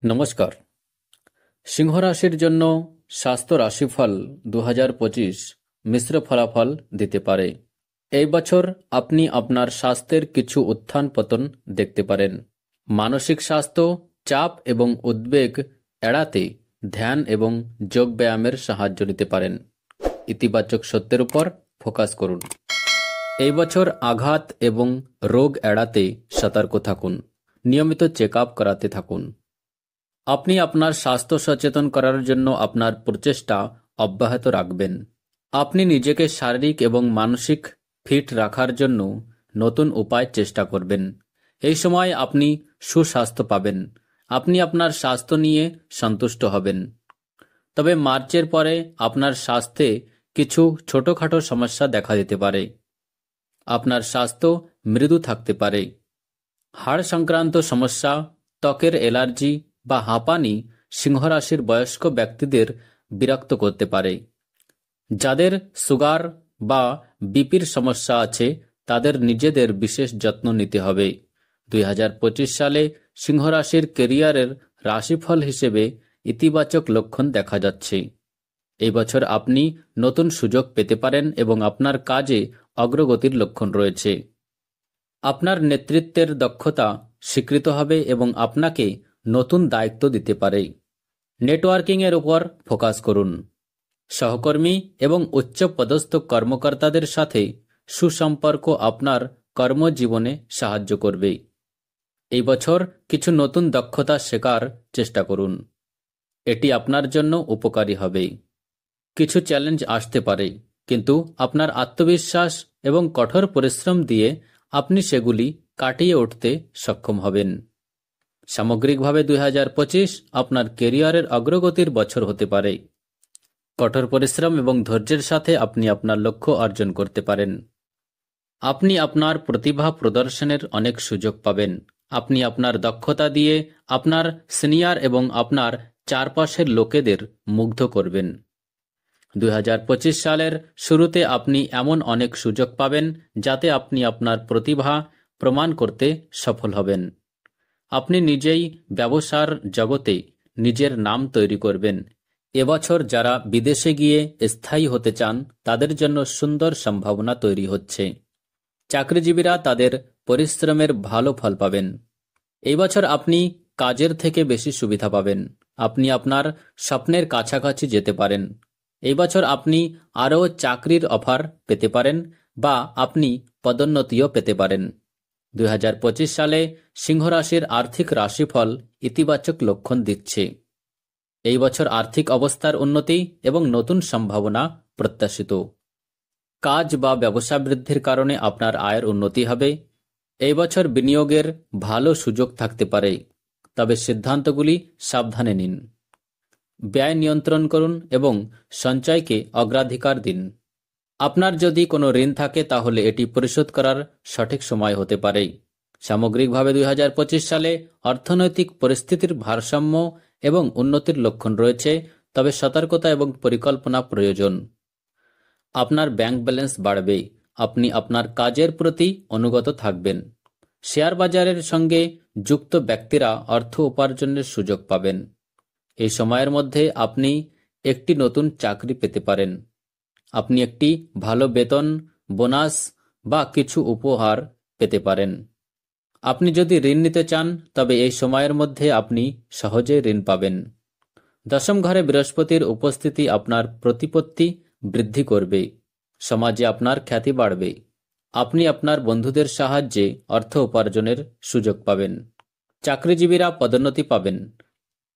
নমস্কার। সিংহ রাশির জন্য স্বাস্থ্য রাশিফল 2025 মিশ্র ফলাফল দিতে পারে। এই বছর আপনি আপনার স্বাস্থ্যের কিছু উত্থান পতন দেখতে পারেন। মানসিক স্বাস্থ্য, চাপ এবং উদ্বেগ এড়াতে ধ্যান এবং যোগ ব্যায়ামের সাহায্য নিতে পারেন। ইতিবাচক সত্যের উপর ফোকাস করুন। এই বছর আঘাত এবং রোগ এড়াতে সতর্ক থাকুন। নিয়মিত চেক আপ করাতে থাকুন। আপনি আপনার স্বাস্থ্য সচেতন করার জন্য আপনার প্রচেষ্টা অব্যাহত রাখবেন। আপনি নিজেকে শারীরিক এবং মানসিক ফিট রাখার জন্য নতুন উপায় চেষ্টা করবেন। এই সময় আপনি সুস্বাস্থ্য পাবেন। আপনি আপনার স্বাস্থ্য নিয়ে সন্তুষ্ট হবেন। তবে মার্চের পরে আপনার স্বাস্থ্যে কিছু ছোটখাটো সমস্যা দেখা দিতে পারে। আপনার স্বাস্থ্য মৃদু থাকতে পারে। হাড় সংক্রান্ত সমস্যা, ত্বকের অ্যালার্জি বা হাঁপানি সিংহরাশির বয়স্ক ব্যক্তিদের বিরক্ত করতে পারে। যাদের সুগার বা বিপির সমস্যা আছে তাদের নিজেদের বিশেষ যত্ন নিতে হবে। 2025 সালে সিংহরাশির ক্যারিয়ারের রাশিফল হিসেবে ইতিবাচক লক্ষণ দেখা যাচ্ছে। এই বছর আপনি নতুন সুযোগ পেতে পারেন এবং আপনার কাজে অগ্রগতির লক্ষণ রয়েছে। আপনার নেতৃত্বের দক্ষতা স্বীকৃত হবে এবং আপনাকে নতুন দায়িত্ব দিতে পারে। নেটওয়ার্কিংয়ের উপর ফোকাস করুন। সহকর্মী এবং উচ্চপদস্থ কর্মকর্তাদের সাথে সুসম্পর্ক আপনার কর্মজীবনে সাহায্য করবে। এই বছর কিছু নতুন দক্ষতা শেখার চেষ্টা করুন। এটি আপনার জন্য উপকারী হবে। কিছু চ্যালেঞ্জ আসতে পারে, কিন্তু আপনার আত্মবিশ্বাস এবং কঠোর পরিশ্রম দিয়ে আপনি সেগুলি কাটিয়ে উঠতে সক্ষম হবেন। সামগ্রিকভাবে 2025 আপনার ক্যারিয়ারের অগ্রগতির বছর হতে পারে। কঠোর পরিশ্রম এবং ধৈর্যের সাথে আপনি আপনার লক্ষ্য অর্জন করতে পারেন। আপনি আপনার প্রতিভা প্রদর্শনের অনেক সুযোগ পাবেন। আপনি আপনার দক্ষতা দিয়ে আপনার সিনিয়র এবং আপনার চারপাশের লোকেদের মুগ্ধ করবেন। 2025 সালের শুরুতে আপনি এমন অনেক সুযোগ পাবেন যাতে আপনি আপনার প্রতিভা প্রমাণ করতে সফল হবেন। আপনি নিজেই ব্যবসার জগতে নিজের নাম তৈরি করবেন। এবছর যারা বিদেশে গিয়ে স্থায়ী হতে চান তাদের জন্য সুন্দর সম্ভাবনা তৈরি হচ্ছে। চাকরিজীবীরা তাদের পরিশ্রমের ভালো ফল পাবেন। এই বছর আপনি কাজের থেকে বেশি সুবিধা পাবেন। আপনি আপনার স্বপ্নের কাছাকাছি যেতে পারেন। এই বছর আপনি আরও চাকরির অফার পেতে পারেন বা আপনি পদোন্নতিও পেতে পারেন। 2025 সালে সিংহরাশির আর্থিক রাশিফল ইতিবাচক লক্ষণ দিচ্ছে। এই বছর আর্থিক অবস্থার উন্নতি এবং নতুন সম্ভাবনা প্রত্যাশিত। কাজ বা ব্যবসা বৃদ্ধির কারণে আপনার আয়ের উন্নতি হবে। এই বছর বিনিয়োগের ভালো সুযোগ থাকতে পারে, তবে সিদ্ধান্তগুলি সাবধানে নিন। ব্যয় নিয়ন্ত্রণ করুন এবং সঞ্চয়কে অগ্রাধিকার দিন। আপনার যদি কোনো ঋণ থাকে তাহলে এটি পরিশোধ করার সঠিক সময় হতে পারে। সামগ্রিকভাবে 2025 সালে অর্থনৈতিক পরিস্থিতির ভারসাম্য এবং উন্নতির লক্ষণ রয়েছে, তবে সতর্কতা এবং পরিকল্পনা প্রয়োজন। আপনার ব্যাংক ব্যালেন্স বাড়বে। আপনি আপনার কাজের প্রতি অনুগত থাকবেন। শেয়ার বাজারের সঙ্গে যুক্ত ব্যক্তিরা অর্থ উপার্জনের সুযোগ পাবেন। এই সময়ের মধ্যে আপনি একটি নতুন চাকরি পেতে পারেন। আপনি একটি ভালো বেতন, বোনাস বা কিছু উপহার পেতে পারেন। আপনি যদি ঋণ নিতে চান তবে এই সময়ের মধ্যে আপনি সহজে ঋণ পাবেন। দশম ঘরে বৃহস্পতির উপস্থিতি আপনার প্রতিপত্তি বৃদ্ধি করবে। সমাজে আপনার খ্যাতি বাড়বে। আপনি আপনার বন্ধুদের সাহায্যে অর্থ উপার্জনের সুযোগ পাবেন। চাকরিজীবীরা পদোন্নতি পাবেন।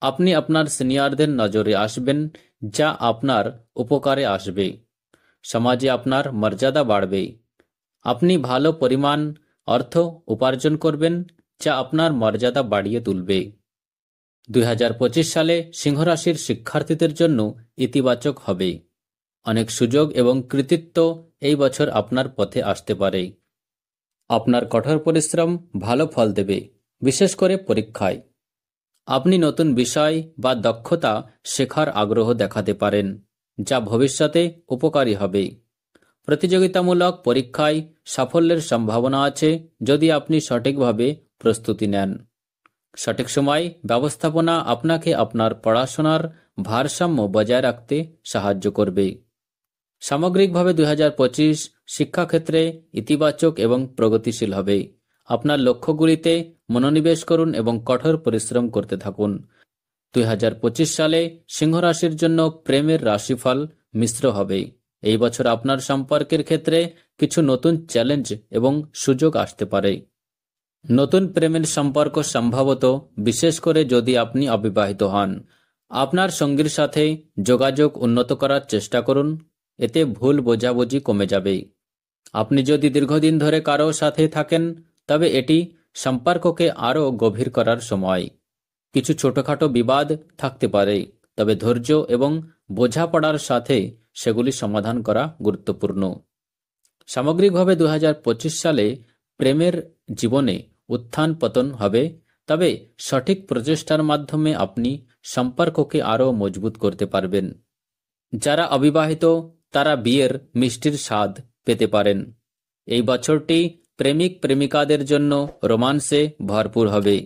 আপনি আপনার সিনিয়রদের নজরে আসবেন, যা আপনার উপকারে আসবে। সমাজে আপনার মর্যাদা বাড়বে। আপনি ভালো পরিমাণ অর্থ উপার্জন করবেন, যা আপনার মর্যাদা বাড়িয়ে তুলবে। 2025 সালে সিংহরাশির শিক্ষার্থীদের জন্য ইতিবাচক হবে। অনেক সুযোগ এবং কৃতিত্ব এই বছর আপনার পথে আসতে পারে। আপনার কঠোর পরিশ্রম ভালো ফল দেবে, বিশেষ করে পরীক্ষায়। আপনি নতুন বিষয় বা দক্ষতা শেখার আগ্রহ দেখাতে পারেন, যা ভবিষ্যতে উপকারী হবে। প্রতিযোগিতামূলক পরীক্ষায় সাফল্যের সম্ভাবনা আছে যদি আপনি সঠিকভাবে প্রস্তুতি নেন। সঠিক সময় ব্যবস্থাপনা আপনাকে আপনার পড়াশোনার ভারসাম্য বজায় রাখতে সাহায্য করবে। সামগ্রিকভাবে 2025 শিক্ষাক্ষেত্রে ইতিবাচক এবং প্রগতিশীল হবে। আপনার লক্ষ্যগুলিতে মনোনিবেশ করুন এবং কঠোর পরিশ্রম করতে থাকুন। 2025 সালে সিংহ রাশির জন্য প্রেমের রাশিফল মিশ্র হবে। এই বছর আপনার সম্পর্কের ক্ষেত্রে কিছু নতুন চ্যালেঞ্জ এবং সুযোগ আসতে পারে। নতুন প্রেমের সম্পর্ক সম্ভবত, বিশেষ করে যদি আপনি অবিবাহিত হন। আপনার সঙ্গীর সাথে যোগাযোগ উন্নত করার চেষ্টা করুন, এতে ভুল বোঝাবুঝি কমে যাবে। আপনি যদি দীর্ঘদিন ধরে কারো সাথে থাকেন, তবে এটি সম্পর্ককে আরও গভীর করার সময়। কিছু ছোটখাটো বিবাদ থাকতে পারে, তবে ধৈর্য এবং বোঝাপড়ার সাথে সেগুলি সমাধান করা গুরুত্বপূর্ণ। সামগ্রিকভাবে 2025 সালে প্রেমের জীবনে উত্থান পতন হবে, তবে সঠিক প্রচেষ্টার মাধ্যমে আপনি সম্পর্ককে আরও মজবুত করতে পারবেন। যারা অবিবাহিত তারা বিয়ের মিষ্টির স্বাদ পেতে পারেন। এই বছরটি প্রেমিক প্রেমিকাদের জন্য রোমান্সে ভরপুর হবে।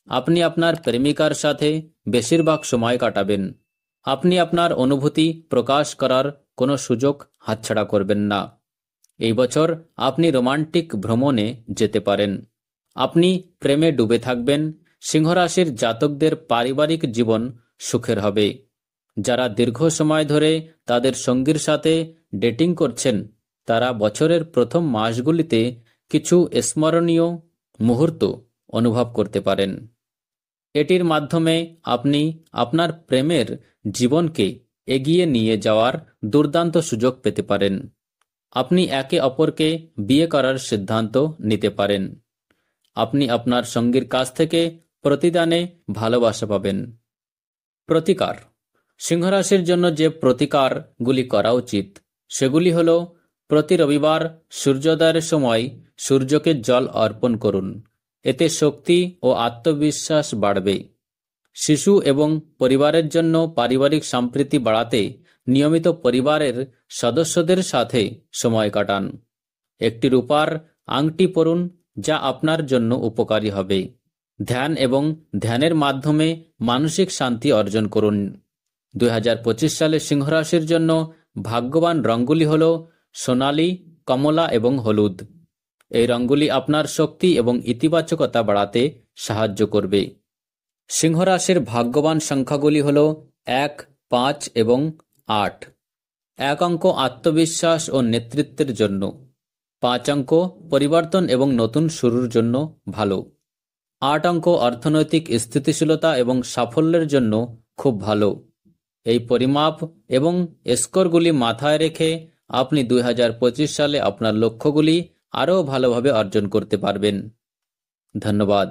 আপনি আপনার প্রেমিকার সাথে বেশিরভাগ সময় কাটাবেন। আপনি আপনার অনুভূতি প্রকাশ করার কোনো সুযোগ হাতছাড়া করবেন না। এই বছর আপনি রোমান্টিক ভ্রমণে যেতে পারেন। আপনি প্রেমে ডুবে থাকবেন। সিংহরাশির জাতকদের পারিবারিক জীবন সুখের হবে। যারা দীর্ঘ সময় ধরে তাদের সঙ্গীর সাথে ডেটিং করছেন, তারা বছরের প্রথম মাসগুলিতে কিছু স্মরণীয় মুহূর্ত অনুভব করতে পারেন। এটির মাধ্যমে আপনি আপনার প্রেমের জীবনকে এগিয়ে নিয়ে যাওয়ার দুর্দান্ত সুযোগ পেতে পারেন। আপনি একে অপরকে বিয়ে করার সিদ্ধান্ত নিতে পারেন। আপনি আপনার সঙ্গীর কাছ থেকে প্রতিদানে ভালোবাসা পাবেন। প্রতিকার। সিংহরাশির জন্য যে প্রতিকারগুলি করা উচিত সেগুলি হল: প্রতি রবিবার সূর্যোদয়ের সময় সূর্যকে জল অর্পণ করুন, এতে শক্তি ও আত্মবিশ্বাস বাড়বে। শিশু এবং পরিবারের জন্য পারিবারিক সম্প্রীতি বাড়াতে নিয়মিত পরিবারের সদস্যদের সাথে সময় কাটান। একটি রূপার আংটি পরুন, যা আপনার জন্য উপকারী হবে। ধ্যান এবং ধ্যানের মাধ্যমে মানসিক শান্তি অর্জন করুন। 2025 সালে সিংহরাশির জন্য ভাগ্যবান রঙগুলি হল সোনালী, কমলা এবং হলুদ। এই রঙগুলি আপনার শক্তি এবং ইতিবাচকতা বাড়াতে সাহায্য করবে। সিংহরাশির ভাগ্যবান সংখ্যাগুলি হল 1, 5 এবং 8। 1 অঙ্ক আত্মবিশ্বাস ও নেতৃত্বের জন্য, 5 অঙ্ক পরিবর্তন এবং নতুন শুরুর জন্য ভালো, 8 অঙ্ক অর্থনৈতিক স্থিতিশীলতা এবং সাফল্যের জন্য খুব ভালো। এই পরিমাপ এবং স্কোরগুলি মাথায় রেখে আপনি 2025 সালে আপনার লক্ষ্যগুলি আরও ভালোভাবে অর্জন করতে পারবেন। ধন্যবাদ।